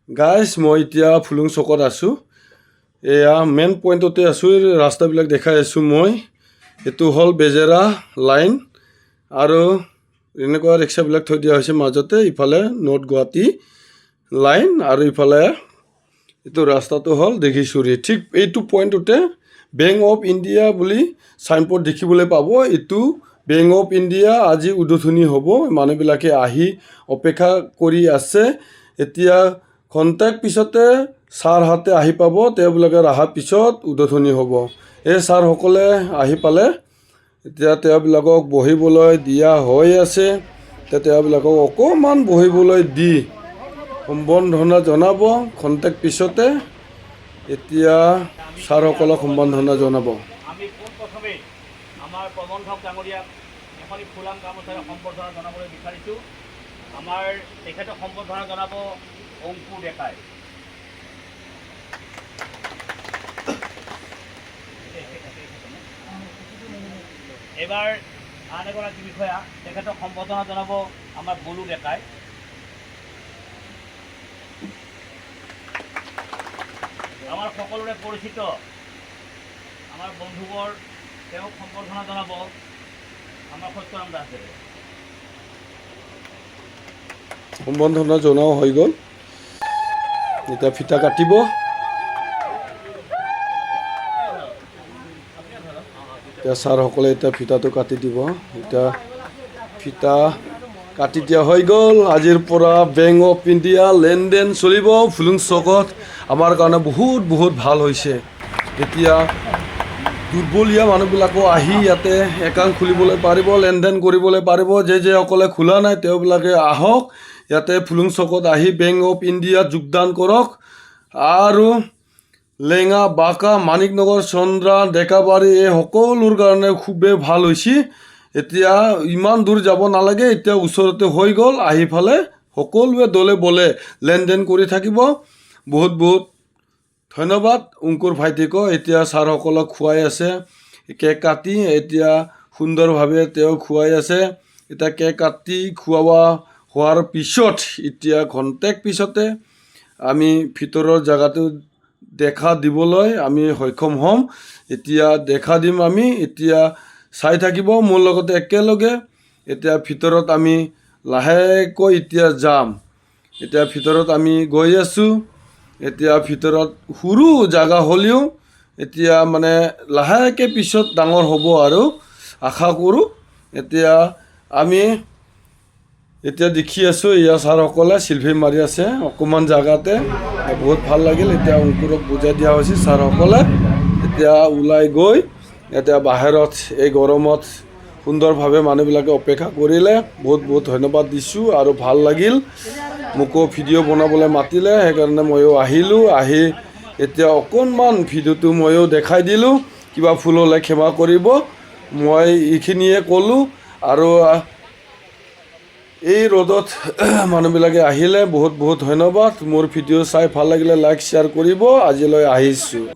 Guys মই এতিয়া ফুলুং চকত আছোঁ। এয়া মেইন পইণ্টতে আছোঁ। ৰাস্তাবিলাক দেখাই আছোঁ মই। এইটো হ'ল বেজেৰা লাইন আৰু এনেকুৱা ৰিক্সাবিলাক থৈ দিয়া হৈছে মাজতে। ইফালে নৰ্থ গুৱাহাটী লাইন আৰু ইফালে এইটো ৰাস্তাটো হ'ল দেখিছুৰী। ঠিক এইটো পইণ্টতে বেংক অফ ইণ্ডিয়া বুলি চাইনবোৰ্ড দেখিবলৈ পাব। এইটো বেংক অফ ইণ্ডিয়া আজি উদ্বোধনী হ'ব। মানুহবিলাকে আহি অপেক্ষা কৰি আছে। এতিয়া খন্তেক পিছতে ছাৰহঁতে আহি পাব। তেওঁলোকে অহাৰ পিছত উদ্বোধনী হ'ব। এই ছাৰসকলে আহি পালে এতিয়া তেওঁবিলাকক বহিবলৈ দিয়া হৈ আছে। তেওঁবিলাকক অকণমান বহিবলৈ দি সম্বৰ্ধনা জনাব খন্তেক পিছতে। এতিয়া ছাৰসকলক সম্বৰ্ধনা জনাব। আমি পোনপ্ৰথমে আমাৰ প্ৰবন্ধক ডাঙৰীয়াক এখন ফুলাম গামোচাৰে সম্বৰ্ধনা জনাবলৈ বিচাৰিছোঁ। আমাৰ তেখেতক সম্বৰ্ধনা জনাব অংকুৰ ডেকাই। এইবাৰ আন এগৰাকী বিষয়া তেখেতক সম্বৰ্ধনা জনাব আমাৰ বলু ডেকাই। আমাৰ সকলোৰে পৰিচিত আমাৰ বন্ধুবৰ তেওঁক সম্বৰ্ধনা জনাব আমাৰ সত্যৰাম দাসদেৱে। সম্বৰ্ধনা জনোৱা হৈ গ'ল। এতিয়া ফিটা কাটিব। এতিয়া ছাৰসকলে এতিয়া ফিটাটো কাটি দিব। এতিয়া ফিটা কাটি দিয়া হৈ গ'ল। আজিৰ পৰা বেংক অফ ইণ্ডিয়া লেনদেন চলিব ফুলুং চকত। আমাৰ কাৰণে বহুত বহুত ভাল হৈছে। এতিয়া দুৰ্বলীয়া মানুহবিলাকো আহি ইয়াতে একাউণ্ট খুলিবলৈ পাৰিব, লেনদেন কৰিবলৈ পাৰিব। যিসকলে খোলা নাই তেওঁবিলাকে আহক ইয়াতে ফুলুং চকত আহি বেংক অফ ইণ্ডিয়াত যোগদান কৰক। আৰু লেঙা, বাঁকা, মানিকনগৰ, চন্দ্ৰা, ডেকাবাৰী এই সকলোৰ কাৰণে খুবেই ভাল হৈছে। এতিয়া ইমান দূৰ যাব নালাগে। এতিয়া ওচৰতে হৈ গ'ল। আহি ফালে সকলোৱে দলে বলে লেনদেন কৰি থাকিব। বহুত বহুত ধন্যবাদ অংকুৰ ভাইটিকো। এতিয়া ছাৰসকলক খুৱাই আছে কেক কাটি। এতিয়া সুন্দৰভাৱে তেওঁ খুৱাই আছে। এতিয়া কেক কাটি খোৱা হোৱাৰ পিছত এতিয়া খন্তেক পিছতে আমি ভিতৰৰ জেগাটো দেখা দিবলৈ আমি সক্ষম হ'ম। এতিয়া দেখা দিম আমি। এতিয়া চাই থাকিব মোৰ লগতে একেলগে। এতিয়া ভিতৰত আমি লাহেকৈ এতিয়া যাম। এতিয়া ভিতৰত আমি গৈ আছোঁ। এতিয়া ভিতৰত সৰু জেগা হ'লেও এতিয়া মানে লাহেকৈ পিছত ডাঙৰ হ'ব আৰু আশা কৰোঁ। এতিয়া আমি এতিয়া দেখি আছোঁ এয়া ছাৰসকলে চিলফি মাৰি আছে অকণমান জেগাতে। বহুত ভাল লাগিল। এতিয়া অংকুৰক বুজাই দিয়া হৈছে ছাৰসকলে। এতিয়া ওলাই গৈ এতিয়া বাহিৰত এই গৰমত সুন্দৰভাৱে মানুহবিলাকে অপেক্ষা কৰিলে। বহুত বহুত ধন্যবাদ দিছোঁ আৰু ভাল লাগিল। মোকো ভিডিঅ' বনাবলৈ মাতিলে সেইকাৰণে ময়ো আহিলোঁ। আহি এতিয়া অকণমান ভিডিঅ'টো ময়ো দেখাই দিলোঁ। কিবা ভুল হ'লে ক্ষমা কৰিব। মই এইখিনিয়ে ক'লোঁ। আৰু এই ৰ'দত মানুহবিলাকে আহিলে বহুত বহুত ধন্যবাদ। মোৰ ভিডিঅ' চাই ভাল লাগিলে লাইক শ্বেয়াৰ কৰিব। আজিলৈ আহিছোঁ।